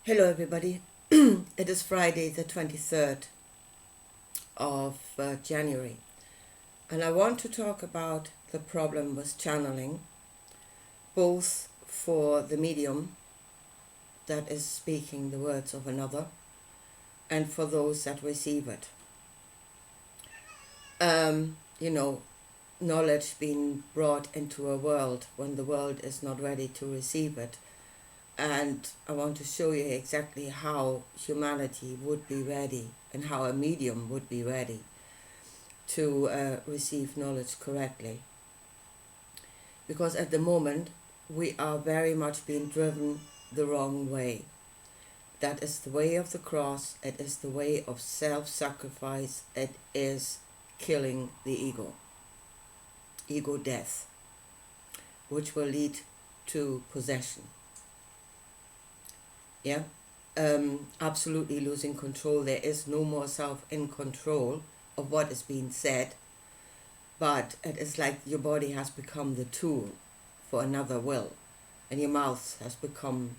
Hello, everybody. It is Friday, the 23rd of January, and I want to talk about the problem with channeling, both for the medium that is speaking the words of another and for those that receive it. Knowledge being brought into a world when the world is not ready to receive it. And I want to show you exactly how humanity would be ready and how a medium would be ready to receive knowledge correctly. Because at the moment, we are very much being driven the wrong way. That is the way of the cross. It is the way of self-sacrifice. It is killing the ego death, which will lead to possession. Absolutely losing control. There is no more self in control of what is being said, but it is like your body has become the tool for another will, and your mouth has become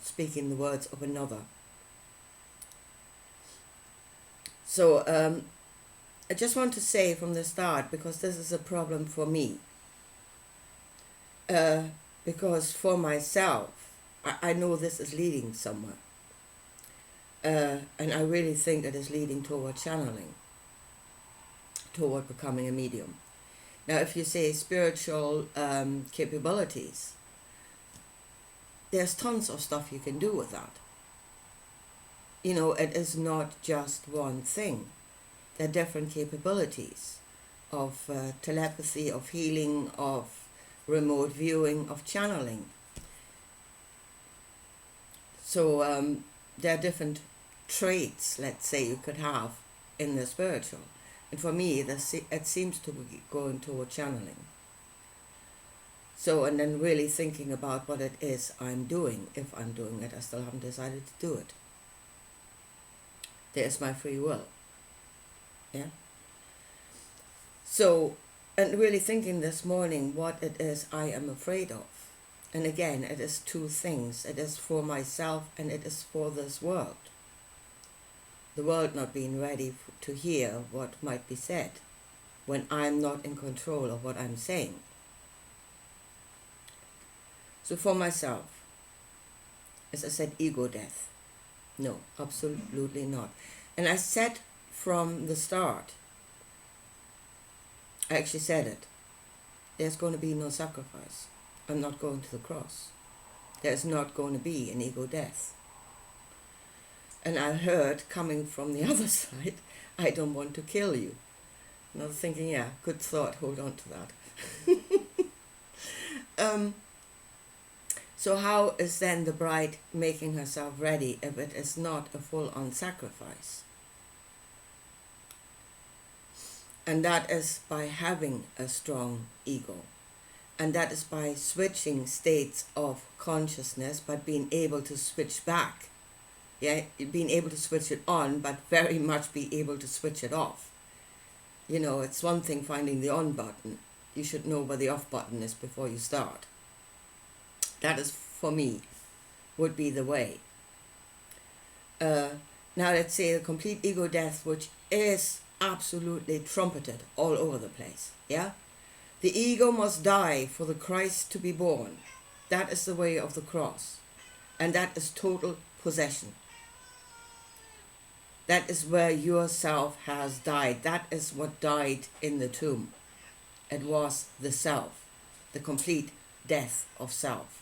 speaking the words of another. So I just want to say from the start, because this is a problem for me, because for myself, I know this is leading somewhere. And I really think it is leading toward channeling, toward becoming a medium. Now, if you say spiritual capabilities, there's tons of stuff you can do with that. It is not just one thing. There are different capabilities of telepathy, of healing, of remote viewing, of channeling. So there are different traits, let's say, you could have in the spiritual. And for me, it seems to be going toward channeling. So, and then really thinking about what it is I'm doing. If I'm doing it, I still haven't decided to do it. There's my free will. Yeah? So, and really thinking this morning what it is I am afraid of. And again, it is two things. It is for myself and it is for this world. The world not being ready to hear what might be said when I'm not in control of what I'm saying. So for myself, as I said, ego death. No, absolutely not. And I said from the start, I actually said it, there's going to be no sacrifice. I'm not going to the cross. There's not going to be an ego death. And I heard coming from the other side, I don't want to kill you. And I was thinking, yeah, good thought, hold on to that. So how is then the bride making herself ready if it is not a full-on sacrifice? And that is by having a strong ego. And that is by switching states of consciousness, but being able to switch back. Yeah, being able to switch it on, but very much be able to switch it off. It's one thing finding the on button. You should know where the off button is before you start. That is, for me, would be the way. Now let's say the complete ego death, which is absolutely trumpeted all over the place. Yeah? The ego must die for the Christ to be born. That is the way of the cross. And that is total possession. That is where yourself has died. That is what died in the tomb. It was the self, the complete death of self.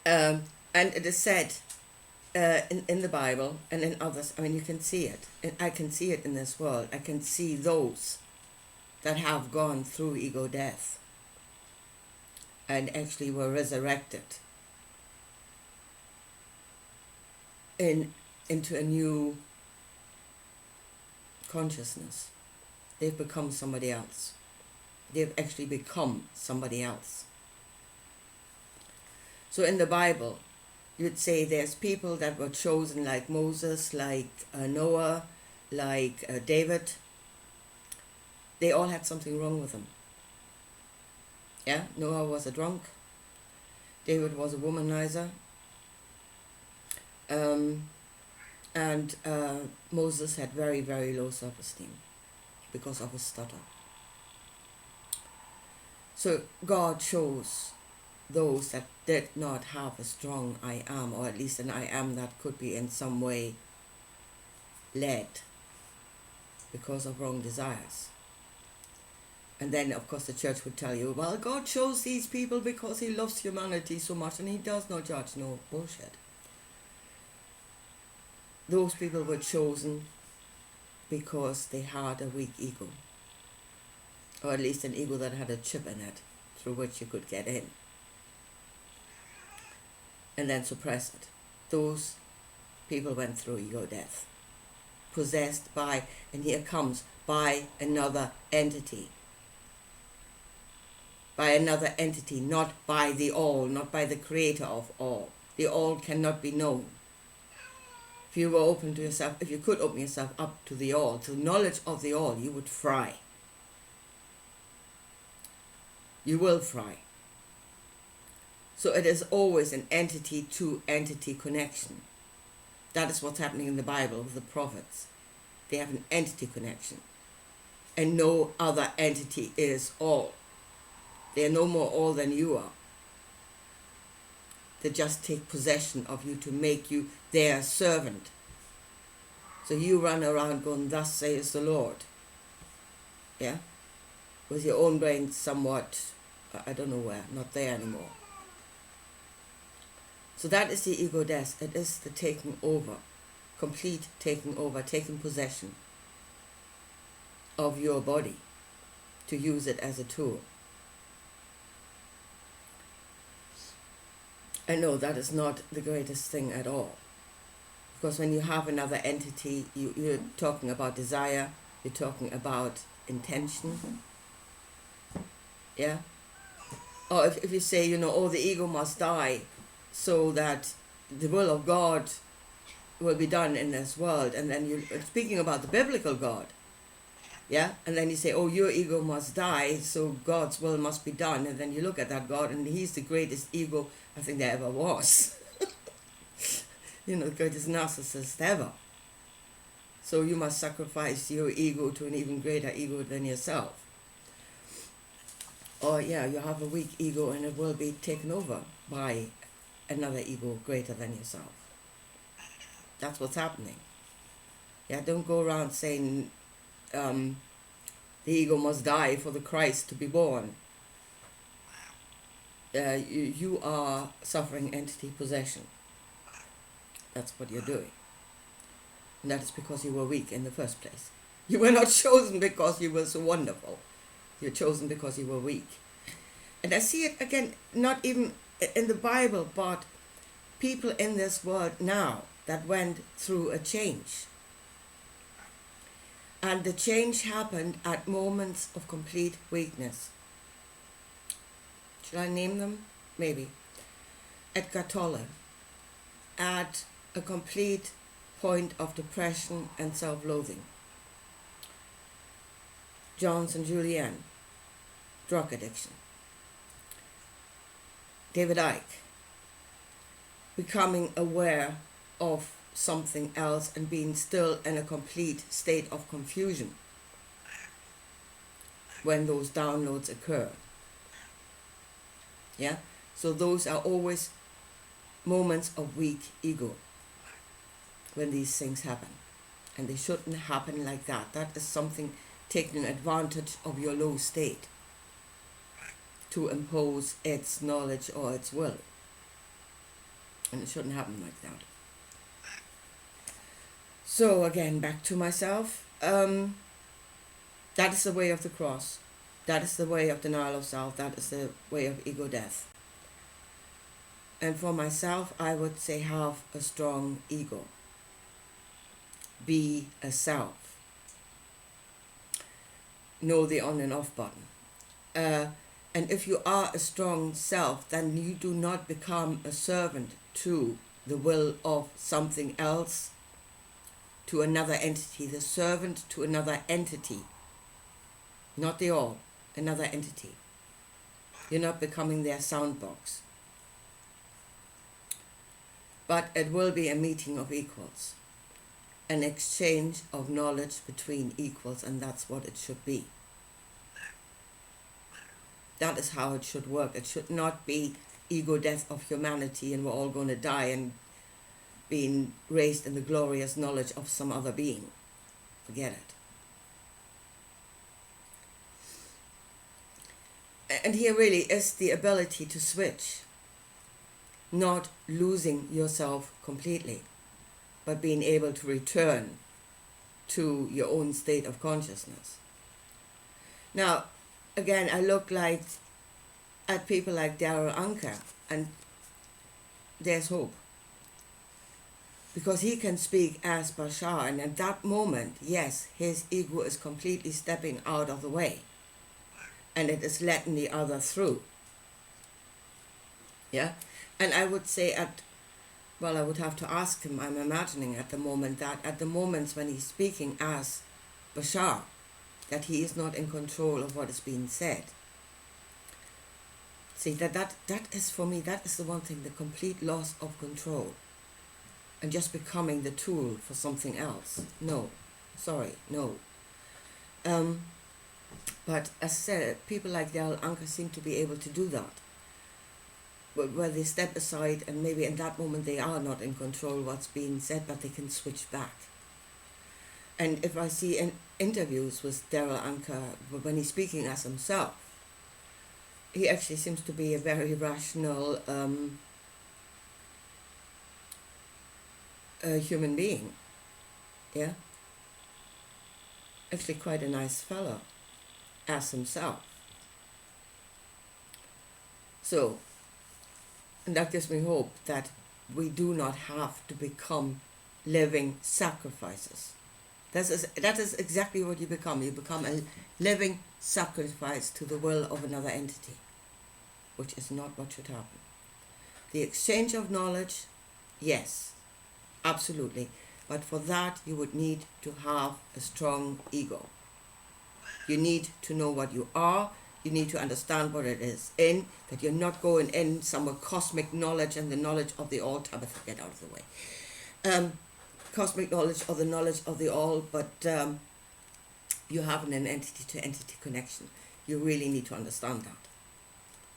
And it is said in the Bible and in others, you can see it. And I can see it in this world. I can see those that have gone through ego death and actually were resurrected into a new consciousness. They've become somebody else. They've actually become somebody else. So in the Bible, you'd say there's people that were chosen like Moses, like Noah, like David. They all had something wrong with them. Yeah, Noah was a drunk. David was a womanizer. And Moses had very, very low self-esteem because of his stutter. So God chose those that did not have a strong I am, or at least an I am that could be in some way led because of wrong desires. And then, of course, the church would tell you, well, God chose these people because he loves humanity so much and he does not judge. No, bullshit. Those people were chosen because they had a weak ego, or at least an ego that had a chip in it through which you could get in and then suppress it. Those people went through ego death, possessed by, and here comes, by another entity. By another entity, not by the all, not by the creator of all. The all cannot be known. If you were open to yourself, if you could open yourself up to the all, to knowledge of the all, you would fry. You will fry. So it is always an entity to entity connection. That is what's happening in the Bible with the prophets. They have an entity connection. And no other entity is all. They are no more all than you are. They just take possession of you to make you their servant. So you run around going, thus says the Lord. Yeah? With your own brain somewhat, I don't know where, not there anymore. So that is the ego death. It is the taking over, complete taking over, taking possession of your body to use it as a tool. I know that is not the greatest thing at all. Because when you have another entity, you're talking about desire, you're talking about intention. Yeah? Or if you say, the ego must die so that the will of God will be done in this world, and then you're speaking about the biblical God. Yeah? And then you say, your ego must die, so God's will must be done. And then you look at that God, and he's the greatest ego I think there ever was. The greatest narcissist ever. So you must sacrifice your ego to an even greater ego than yourself. Or you have a weak ego and it will be taken over by another ego greater than yourself. That's what's happening. Yeah, don't go around saying the ego must die for the Christ to be born. You are suffering entity possession. That's what you're doing. And that is because you were weak in the first place. You were not chosen because you were so wonderful. You're chosen because you were weak. And I see it again, not even in the Bible, but people in this world now that went through a change. And the change happened at moments of complete weakness. Should I name them? Maybe. Edgar Tolle, at a complete point of depression and self-loathing. John St. Julian, drug addiction. David Icke, becoming aware of something else and being still in a complete state of confusion when those downloads occur. Yeah? So those are always moments of weak ego when these things happen. And they shouldn't happen like that. That is something taking advantage of your low state to impose its knowledge or its will. And it shouldn't happen like that. So again, back to myself. That is the way of the cross. That is the way of denial of self. That is the way of ego death. And for myself, I would say have a strong ego. Be a self. Know the on and off button. And if you are a strong self, then you do not become a servant to the will of something else, to another entity, the servant to another entity. Not the all, another entity. You're not becoming their sound box. but it will be a meeting of equals, an exchange of knowledge between equals, and that's what it should be. That is how it should work. It should not be ego death of humanity and we're all going to die and being raised in the glorious knowledge of some other being. Forget it. And here really is the ability to switch, not losing yourself completely, but being able to return to your own state of consciousness. Now, again, I look at people like Darryl Anka, and there's hope. Because he can speak as Bashar, and at that moment, yes, his ego is completely stepping out of the way, and it is letting the other through. Yeah? And I would say I would have to ask him, I'm imagining at the moment that at the moments when he's speaking as Bashar, that he is not in control of what is being said. See, that is for me, that is the one thing, the complete loss of control. And just becoming the tool for something else. No. But as I said, people like Darryl Anka seem to be able to do that. Where they step aside and maybe in that moment they are not in control of what's being said, but they can switch back. And if I see in interviews with Darryl Anka, when he's speaking as himself, he actually seems to be a very rational human being. Yeah? Actually quite a nice fellow as himself. So, and that gives me hope that we do not have to become living sacrifices. That is exactly what you become. You become a living sacrifice to the will of another entity, which is not what should happen. The exchange of knowledge, yes, absolutely. But for that, you would need to have a strong ego. You need to know what you are. You need to understand what it is that you're not going in some cosmic knowledge and the knowledge of the all. Tabitha, get out of the way. Cosmic knowledge or the knowledge of the all, but you have an entity-to-entity connection. You really need to understand that.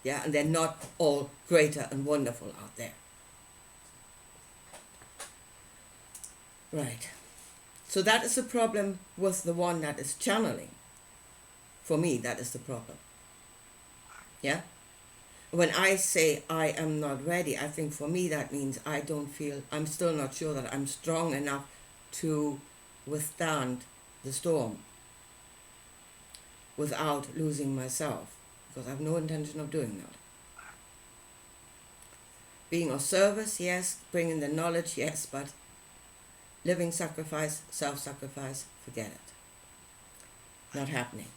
Yeah, and they're not all greater and wonderful out there. Right. So that is the problem with the one that is channeling. For me, that is the problem. Yeah? When I say I am not ready, I think for me that means I'm still not sure that I'm strong enough to withstand the storm without losing myself, because I have no intention of doing that. Being of service, yes. Bringing the knowledge, yes, but living sacrifice, self-sacrifice, forget it. Not happening.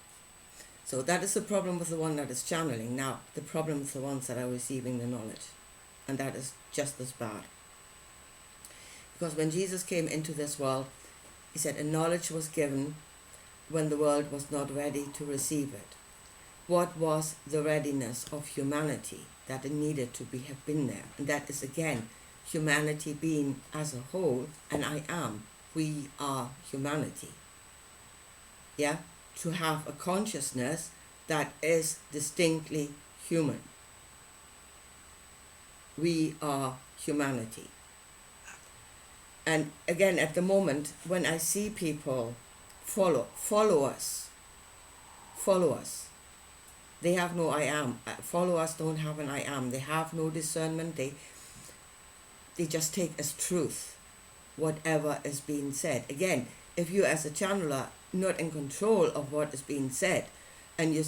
So that is the problem with the one that is channeling. Now, the problem is the ones that are receiving the knowledge. And that is just as bad. Because when Jesus came into this world, he said a knowledge was given when the world was not ready to receive it. What was the readiness of humanity that it needed to have been there? And that is, again, humanity being as a whole, and I am. We are humanity. Yeah? To have a consciousness that is distinctly human. We are humanity. And again, at the moment, when I see people follow us, they have no I am. Followers don't have an I am. They have no discernment. They just take as truth whatever is being said. Again, if you as a channeler not in control of what is being said and you're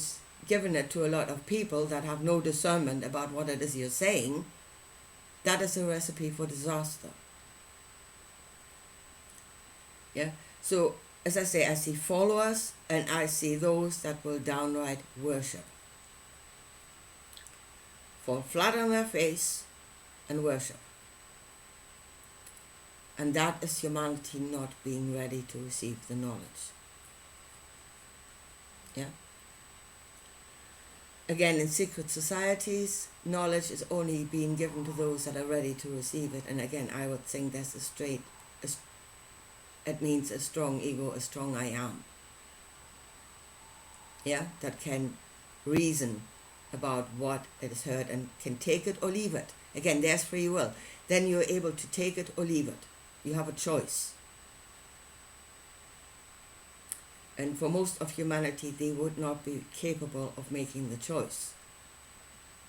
giving it to a lot of people that have no discernment about what it is you're saying, that is a recipe for disaster. Yeah. So as I say, I see followers and I see those that will downright worship. Fall flat on their face and worship. And that is humanity not being ready to receive the knowledge. Yeah. Again, in secret societies, knowledge is only being given to those that are ready to receive it. And again, I would think that's it means a strong ego, a strong I am. Yeah, that can reason about what it has heard and can take it or leave it. Again, there's free will. Then you're able to take it or leave it. You have a choice. And for most of humanity, they would not be capable of making the choice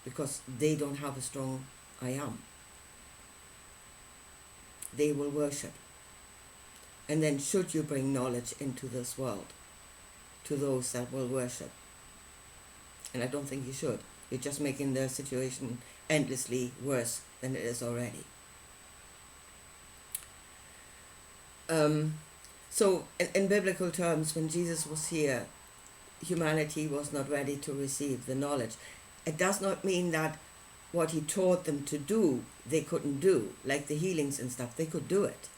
because they don't have a strong I am. They will worship. And then should you bring knowledge into this world to those that will worship? And I don't think you should. You're just making the situation endlessly worse than it is already. So in biblical terms, when Jesus was here, humanity was not ready to receive the knowledge. It does not mean that what he taught them to do, they couldn't do, like the healings and stuff. They could do it.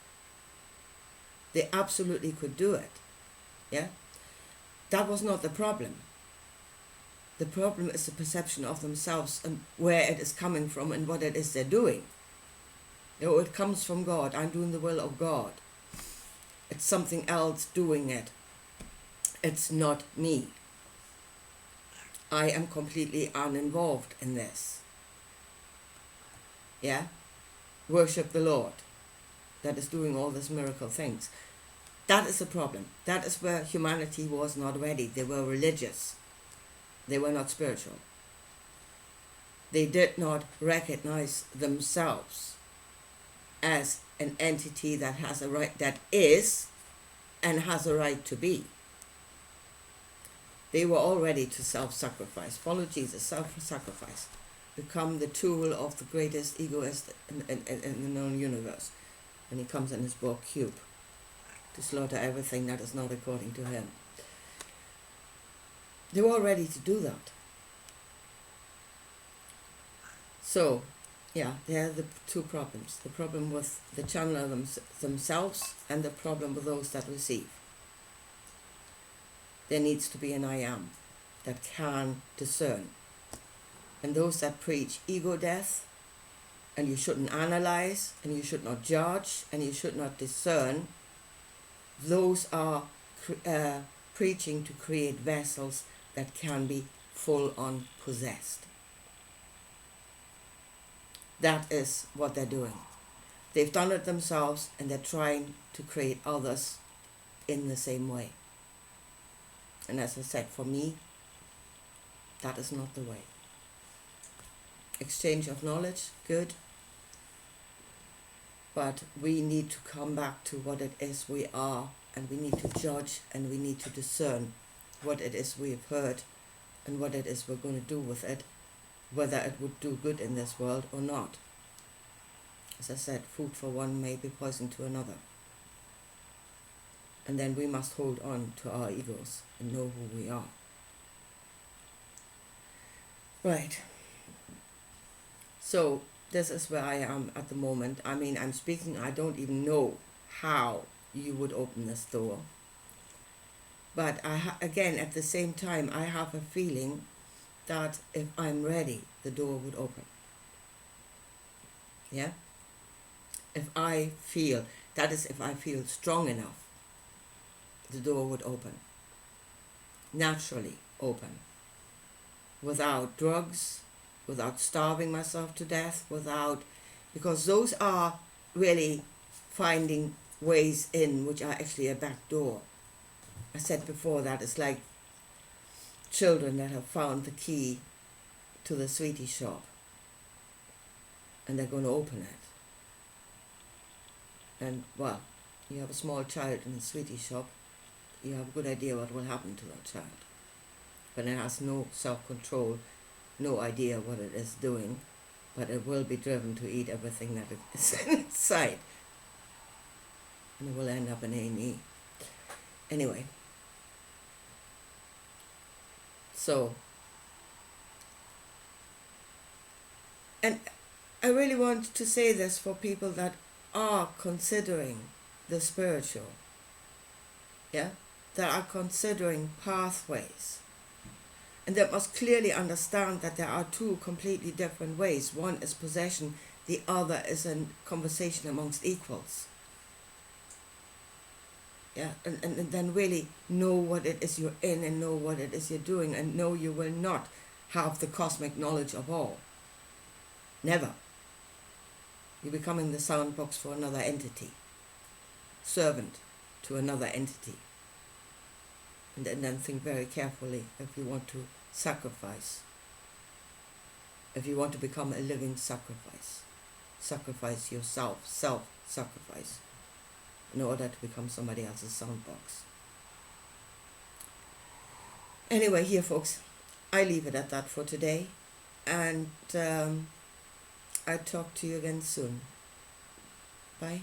They absolutely could do it. Yeah? That was not the problem. The problem is the perception of themselves and where it is coming from and what it is they're doing. You know, it comes from God. I'm doing the will of God. It's something else doing it. It's not me. I am completely uninvolved in this. Yeah? Worship the Lord that is doing all these miracle things. That is the problem. That is where humanity was not ready. They were religious. They were not spiritual. They did not recognize themselves as an entity that has a right, that is and has a right to be. They were all ready to self-sacrifice. Follow Jesus, self-sacrifice. Become the tool of the greatest egoist in the known universe. And he comes in his book, Cube, to slaughter everything that is not according to him. They were all ready to do that. So, yeah, there are the two problems. The problem with the channeler themselves and the problem with those that receive. There needs to be an I am that can discern. And those that preach ego death, and you shouldn't analyze, and you should not judge, and you should not discern, those are preaching to create vessels that can be full on possessed. That is what they're doing. They've done it themselves and they're trying to create others in the same way. And as I said, for me, that is not the way. Exchange of knowledge, good. But we need to come back to what it is we are, and we need to judge and we need to discern what it is we've heard and what it is we're going to do with it, whether it would do good in this world or not. As I said, food for one may be poison to another. And then we must hold on to our egos and know who we are. Right. So this is where I am at the moment. I mean, I'm speaking, I don't even know how you would open this door. But again, at the same time, I have a feeling that if I'm ready, the door would open. Yeah? If I feel, that is if I feel strong enough, the door would open. Naturally open. Without drugs, without starving myself to death, because those are really finding ways in which are actually a back door. I said before that it's like children that have found the key to the sweetie shop and they're going to open it. And, well, you have a small child in the sweetie shop, you have a good idea what will happen to that child. But it has no self-control, no idea what it is doing, but it will be driven to eat everything that it is inside. And it will end up in A&E. Anyway. So, and I really want to say this for people that are considering the spiritual, yeah, that are considering pathways. And that must clearly understand that there are two completely different ways. One is possession, the other is a conversation amongst equals. Yeah, and then really know what it is you're in and know what it is you're doing, and know you will not have the cosmic knowledge of all. Never. You're becoming the sound box for another entity, servant to another entity. And then think very carefully if you want to sacrifice, if you want to become a living sacrifice. Sacrifice yourself, self-sacrifice, in order to become somebody else's sound box. Anyway, here folks, I leave it at that for today, and I'll talk to you again soon. Bye.